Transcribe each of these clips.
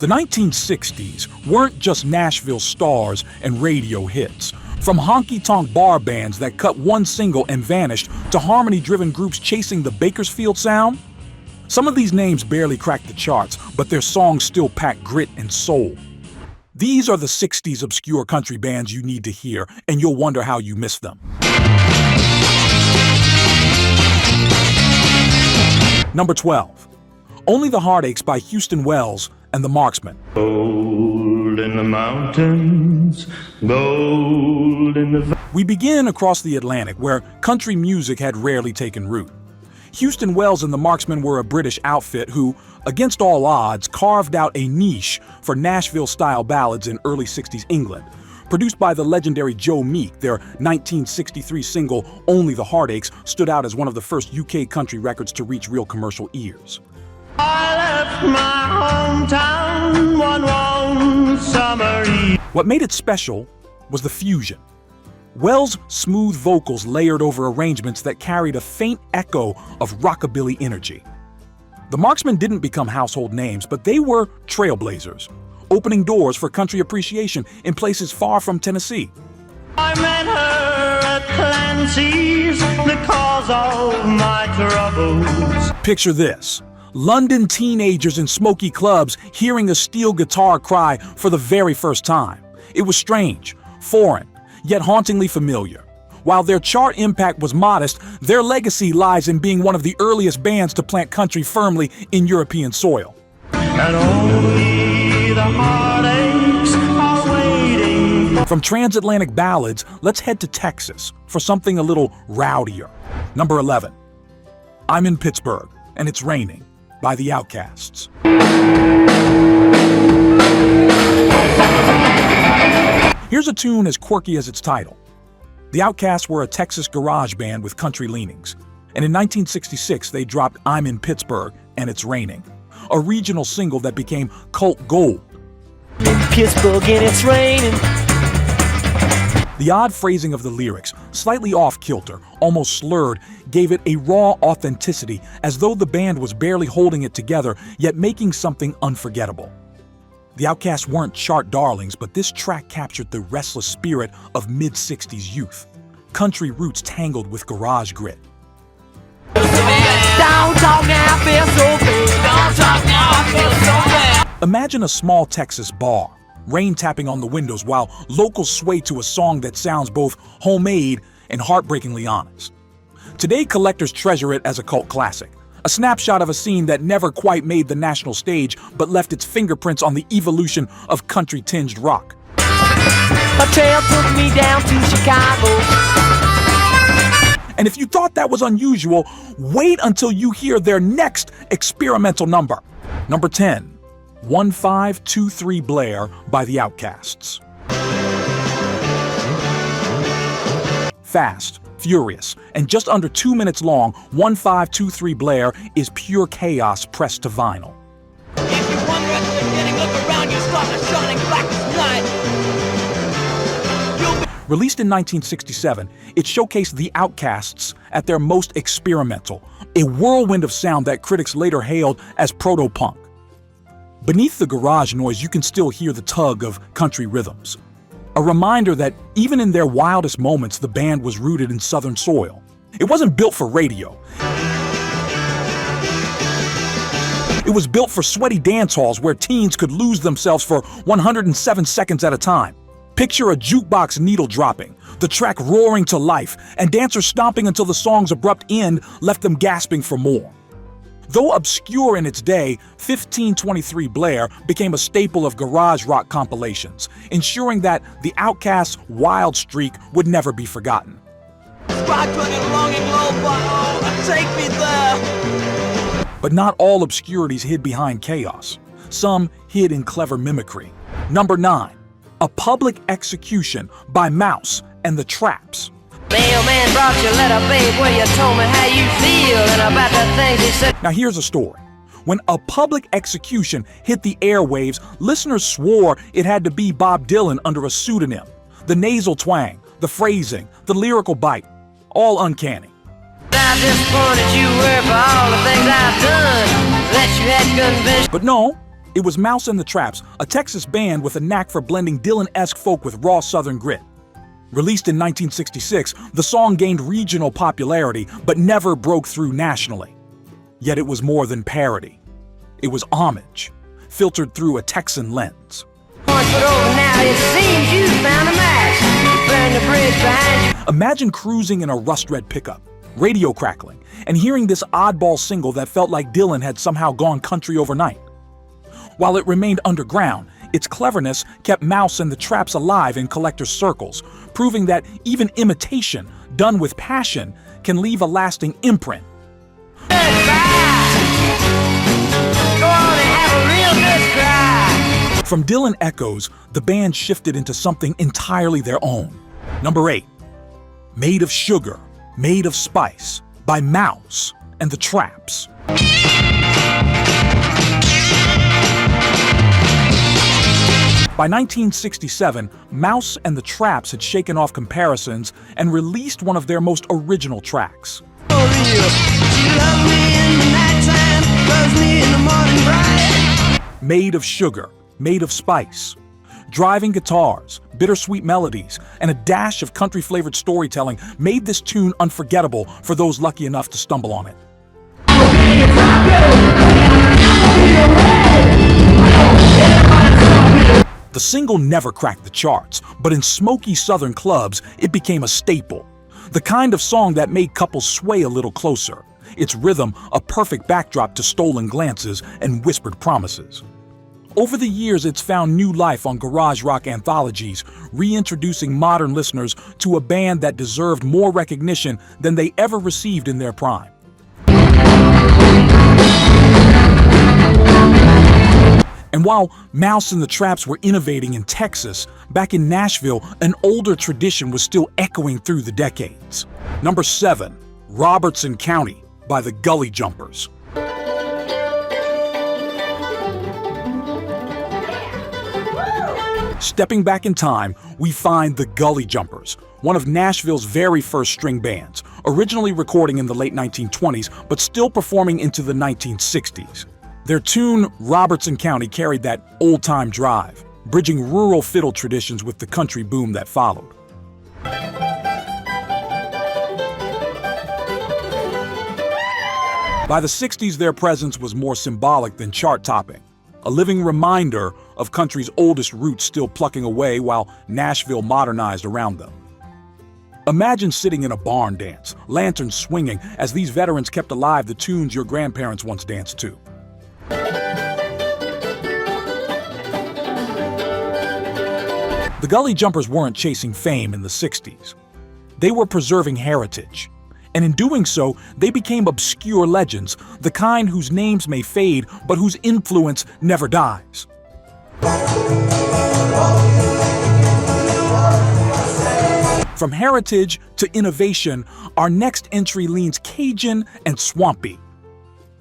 The 1960s weren't just Nashville stars and radio hits. From honky-tonk bar bands that cut one single and vanished to harmony-driven groups chasing the Bakersfield sound, some of these names barely cracked the charts, but their songs still pack grit and soul. These are the 60s obscure country bands you need to hear, and you'll wonder how you missed them. Number 12. Only the Heartaches by Houston Wells and the Marksmen. Gold in the mountains, gold in the... We begin across the Atlantic, where country music had rarely taken root. Houston Wells and the Marksmen were a British outfit who, against all odds, carved out a niche for Nashville-style ballads in early 60s England. Produced by the legendary Joe Meek, their 1963 single, Only the Heartaches, stood out as one of the first UK country records to reach real commercial ears. I left my hometown one warm summer eve. What made it special was the fusion. Wells' smooth vocals layered over arrangements that carried a faint echo of rockabilly energy. The Marksmen didn't become household names, but they were trailblazers, opening doors for country appreciation in places far from Tennessee. I met her at Clancy's, the cause of my troubles. Picture this. London teenagers in smoky clubs hearing a steel guitar cry for the very first time. It was strange, foreign, yet hauntingly familiar. While their chart impact was modest, their legacy lies in being one of the earliest bands to plant country firmly in European soil. And only the heartaches are waiting. From transatlantic ballads, let's head to Texas for something a little rowdier. Number 11. I'm in Pittsburgh, and It's Raining by the Outcasts. Here's a tune as quirky as its title. The Outcasts were a Texas garage band with country leanings, and in 1966 they dropped I'm in Pittsburgh and It's Raining, a regional single that became cult gold. In Pittsburgh and it's raining. The odd phrasing of the lyrics, slightly off-kilter, almost slurred, gave it a raw authenticity, as though the band was barely holding it together, yet making something unforgettable. The Outcasts weren't chart darlings, but this track captured the restless spirit of mid-60s youth. Country roots tangled with garage grit. Don't talk now, I feel so bad. Don't talk now, I feel so bad. Imagine a small Texas bar, rain tapping on the windows while locals sway to a song that sounds both homemade and heartbreakingly honest. Today, collectors treasure it as a cult classic. A snapshot of a scene that never quite made the national stage, but left its fingerprints on the evolution of country-tinged rock. A trail took me down to Chicago. And if you thought that was unusual, wait until you hear their next experimental number. Number 10, 1523 Blair by the Outcasts. Fast, furious, and just under 2 minutes long, 1523 Blair is pure chaos pressed to vinyl. If you wonder at the beginning, look around, you start to shining black as night. Released in 1967, it showcased the Outcasts at their most experimental, a whirlwind of sound that critics later hailed as proto-punk. Beneath the garage noise, you can still hear the tug of country rhythms. A reminder that even in their wildest moments, the band was rooted in Southern soil. It wasn't built for radio. It was built for sweaty dance halls where teens could lose themselves for 107 seconds at a time. Picture a jukebox needle dropping, the track roaring to life, and dancers stomping until the song's abrupt end left them gasping for more. Though obscure in its day, 1523 Blair became a staple of garage rock compilations, ensuring that the Outcasts' wild streak would never be forgotten. But not all obscurities hid behind chaos. Some hid in clever mimicry. Number 9, A Public Execution by Mouse and the Traps. Mailman brought your letter, babe, where you told me how you feel and about the things he said. Now here's a story. When A Public Execution hit the airwaves, listeners swore it had to be Bob Dylan under a pseudonym. The nasal twang, the phrasing, the lyrical bite, all uncanny. How disappointed you were for all the things I've done that you had convinced. But no, It was Mouse and the Traps, a Texas band with a knack for blending Dylan-esque folk with raw Southern grit. Released in 1966, the song gained regional popularity but never broke through nationally. Yet it was more than parody. It was homage, filtered through a Texan lens. Imagine cruising in a rust-red pickup, radio crackling, and hearing this oddball single that felt like Dylan had somehow gone country overnight. While it remained underground, its cleverness kept Mouse and the Traps alive in collectors' circles, proving that even imitation, done with passion, can leave a lasting imprint. From Dylan echoes, the band shifted into something entirely their own. Number 8, Made of Sugar, Made of Spice, by Mouse and the Traps. By 1967, Mouse and the Traps had shaken off comparisons and released one of their most original tracks. Made of Sugar, Made of Spice. Driving guitars, bittersweet melodies, and a dash of country-flavored storytelling made this tune unforgettable for those lucky enough to stumble on it. The single never cracked the charts, but in smoky Southern clubs, it became a staple. The kind of song that made couples sway a little closer. Its rhythm a perfect backdrop to stolen glances and whispered promises. Over the years, it's found new life on garage rock anthologies, reintroducing modern listeners to a band that deserved more recognition than they ever received in their prime. And while Mouse and the Traps were innovating in Texas, back in Nashville, an older tradition was still echoing through the decades. Number 7, Robertson County by the Gully Jumpers. Stepping back in time, we find the Gully Jumpers, one of Nashville's very first string bands, originally recording in the late 1920s, but still performing into the 1960s. Their tune, Robertson County, carried that old-time drive, bridging rural fiddle traditions with the country boom that followed. By the 60s, their presence was more symbolic than chart-topping, a living reminder of country's oldest roots still plucking away while Nashville modernized around them. Imagine sitting in a barn dance, lanterns swinging, as these veterans kept alive the tunes your grandparents once danced to. The Gully Jumpers weren't chasing fame in the 60s. They were preserving heritage. And in doing so, they became obscure legends, the kind whose names may fade, but whose influence never dies. From heritage to innovation, our next entry leans Cajun and swampy.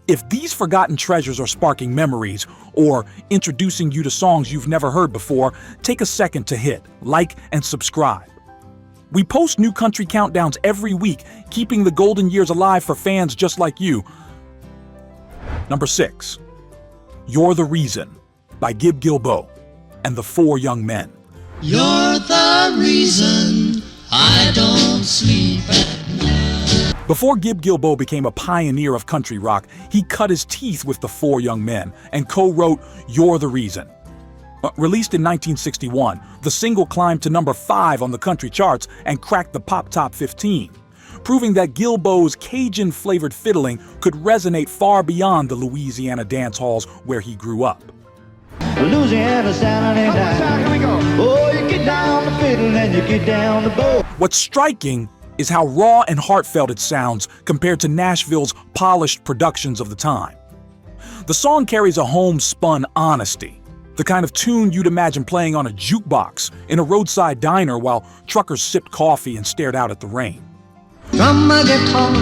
If these forgotten treasures are sparking memories or introducing you to songs you've never heard before, take a second to hit like and subscribe. We post new country countdowns every week, keeping the golden years alive for fans just like you. Number 6, You're the Reason by Gib Gilbo and the Four Young Men. You're the reason I don't sleep at night. Before Gib Gilbo became a pioneer of country rock, he cut his teeth with the Four Young Men and co-wrote You're the Reason. Released in 1961, the single climbed to number 5 on the country charts and cracked the Pop Top 15, proving that Gilbo's Cajun-flavored fiddling could resonate far beyond the Louisiana dance halls where he grew up. Louisiana Saturday night. Here we go. Oh, you get down the fiddle and you get down the bow. What's striking is how raw and heartfelt it sounds compared to Nashville's polished productions of the time. The song carries a homespun honesty, the kind of tune you'd imagine playing on a jukebox in a roadside diner while truckers sipped coffee and stared out at the rain. Drum my guitar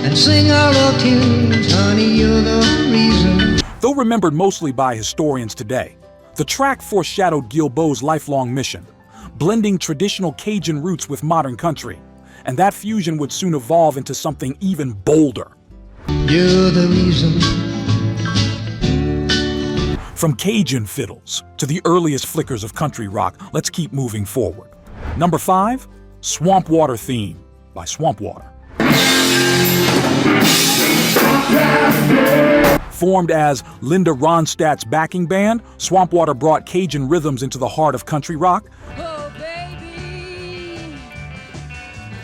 and sing our old tunes, honey, you're the reason. Though remembered mostly by historians today, the track foreshadowed Gilbo's lifelong mission, blending traditional Cajun roots with modern country, and that fusion would soon evolve into something even bolder. You're the reason. From Cajun fiddles to the earliest flickers of country rock, let's keep moving forward. Number 5, Swamp Water Theme by Swamp Water. Formed as Linda Ronstadt's backing band, Swamp Water brought Cajun rhythms into the heart of country rock. Oh, baby,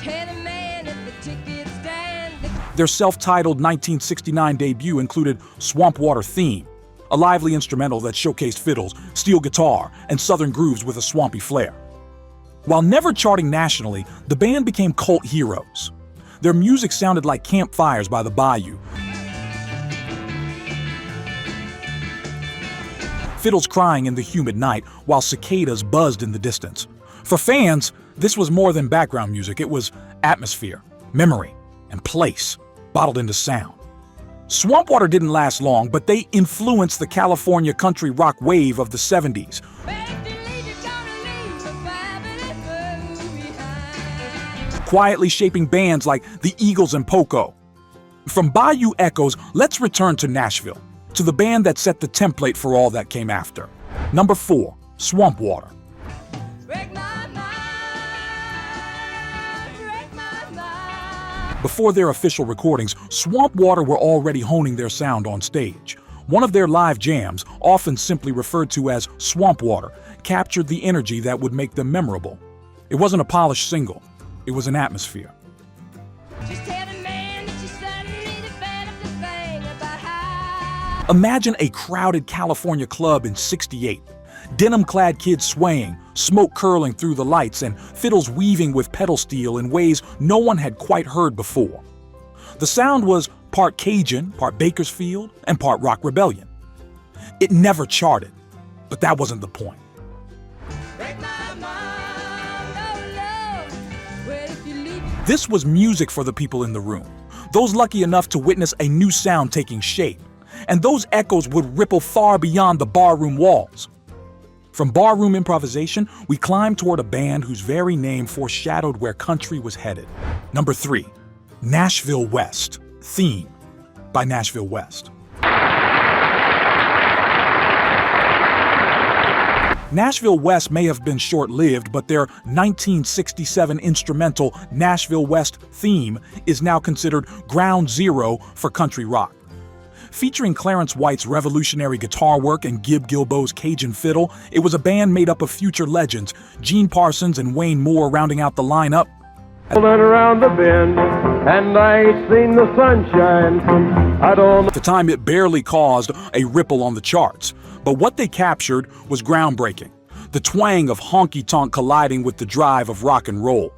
tell a man at the ticket stand. Their self-titled 1969 debut included Swamp Water Theme, a lively instrumental that showcased fiddles, steel guitar, and southern grooves with a swampy flair. While never charting nationally, the band became cult heroes. Their music sounded like campfires by the bayou, fiddles crying in the humid night while cicadas buzzed in the distance. For fans, this was more than background music. It was atmosphere, memory, and place, bottled into sound. Swamp Water didn't last long, but they influenced the California country rock wave of the 70s, quietly shaping bands like the Eagles and Poco. From Bayou Echoes, let's return to Nashville, to the band that set the template for all that came after. Number 4, Swamp Water. Before their official recordings, Swamp Water were already honing their sound on stage. One of their live jams, often simply referred to as Swamp Water, captured the energy that would make them memorable. It wasn't a polished single, it was an atmosphere. Imagine a crowded California club in '68. Denim-clad kids swaying, smoke curling through the lights, and fiddles weaving with pedal steel in ways no one had quite heard before. The sound was part Cajun, part Bakersfield, and part rock rebellion. It never charted, but that wasn't the point. This was music for the people in the room, those lucky enough to witness a new sound taking shape. And those echoes would ripple far beyond the barroom walls. From barroom improvisation, we climbed toward a band whose very name foreshadowed where country was headed. Number 3, Nashville West, Theme by Nashville West. Nashville West may have been short-lived, but their 1967 instrumental Nashville West Theme is now considered ground zero for country rock. Featuring Clarence White's revolutionary guitar work and Gib Gilbo's Cajun fiddle, it was a band made up of future legends, Gene Parsons and Wayne Moore rounding out the lineup. Around the bend, and I ain't seen the sunshine from, I don't know. At the time, it barely caused a ripple on the charts, but what they captured was groundbreaking. The twang of honky-tonk colliding with the drive of rock and roll.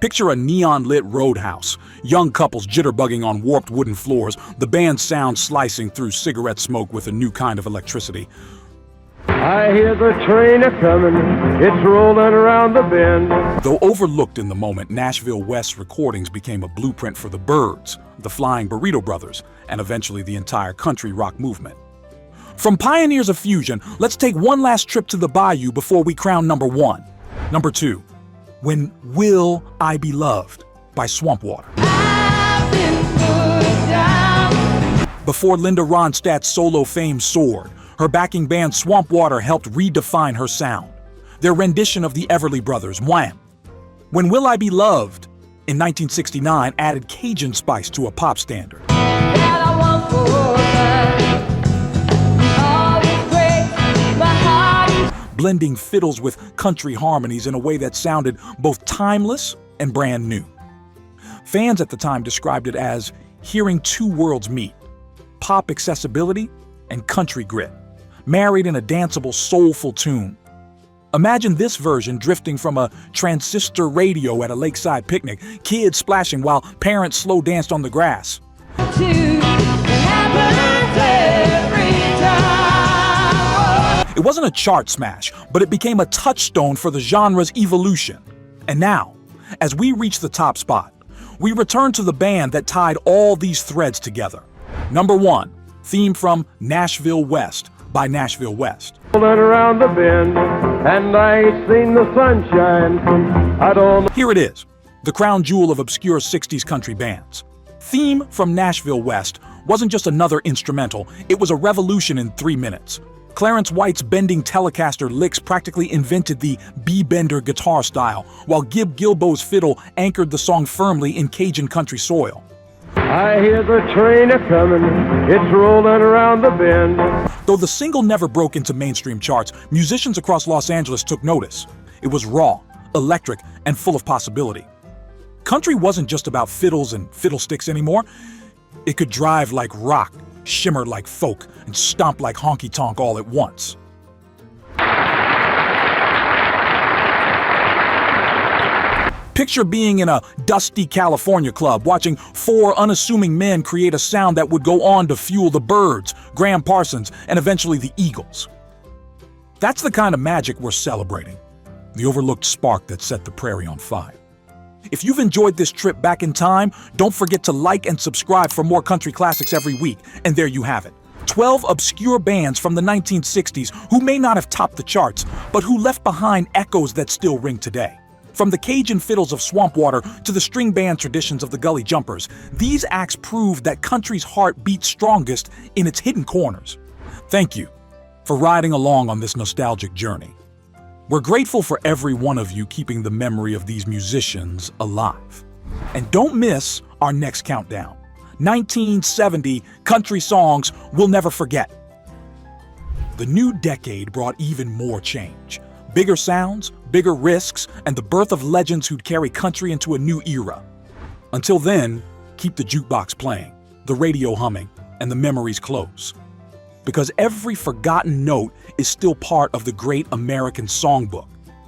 Picture a neon-lit roadhouse, young couples jitterbugging on warped wooden floors, the band's sound slicing through cigarette smoke with a new kind of electricity. I hear the train a-coming, it's rolling around the bend. Though overlooked in the moment, Nashville West's recordings became a blueprint for the Byrds, the Flying Burrito Brothers, and eventually the entire country rock movement. From pioneers of fusion, let's take one last trip to the bayou before we crown number 1. Number 2. When Will I Be Loved by Swamp Water. Before Linda Ronstadt's solo fame soared, her backing band Swamp Water helped redefine her sound. Their rendition of the Everly Brothers, Wham! When Will I Be Loved, in 1969, added Cajun spice to a pop standard. Blending fiddles with country harmonies in a way that sounded both timeless and brand new. Fans at the time described it as hearing two worlds meet, pop accessibility and country grit, married in a danceable, soulful tune. Imagine this version drifting from a transistor radio at a lakeside picnic, kids splashing while parents slow danced on the grass. It wasn't a chart smash, but it became a touchstone for the genre's evolution. And now, as we reach the top spot, we return to the band that tied all these threads together. Number 1, theme from Nashville West by Nashville West. Around the bend, and I ain't seen the sunshine from, I don't know. Here it is, the crown jewel of obscure 60s country bands. Theme from Nashville West wasn't just another instrumental, it was a revolution in 3 minutes. Clarence White's bending Telecaster licks practically invented the B-bender guitar style, while Gib Gilbo's fiddle anchored the song firmly in Cajun country soil. I hear the train a-comin', it's rolling around the bend. Though the single never broke into mainstream charts, musicians across Los Angeles took notice. It was raw, electric, and full of possibility. Country wasn't just about fiddles and fiddlesticks anymore. It could drive like rock, shimmer like folk, and stomp like honky-tonk all at once. Picture being in a dusty California club, watching four unassuming men create a sound that would go on to fuel the Byrds, Graham Parsons, and eventually the Eagles. That's the kind of magic we're celebrating, the overlooked spark that set the prairie on fire. If you've enjoyed this trip back in time, don't forget to like and subscribe for more country classics every week. And there you have it. 12 obscure bands from the 1960s who may not have topped the charts, but who left behind echoes that still ring today. From the Cajun fiddles of Swamp Water to the string band traditions of the Gully Jumpers, these acts prove that country's heart beats strongest in its hidden corners. Thank you for riding along on this nostalgic journey. We're grateful for every one of you keeping the memory of these musicians alive. And don't miss our next countdown. 1970 country songs we'll never forget. The new decade brought even more change. Bigger sounds, bigger risks, and the birth of legends who'd carry country into a new era. Until then, keep the jukebox playing, the radio humming, and the memories close. Because every forgotten note is still part of the great American songbook.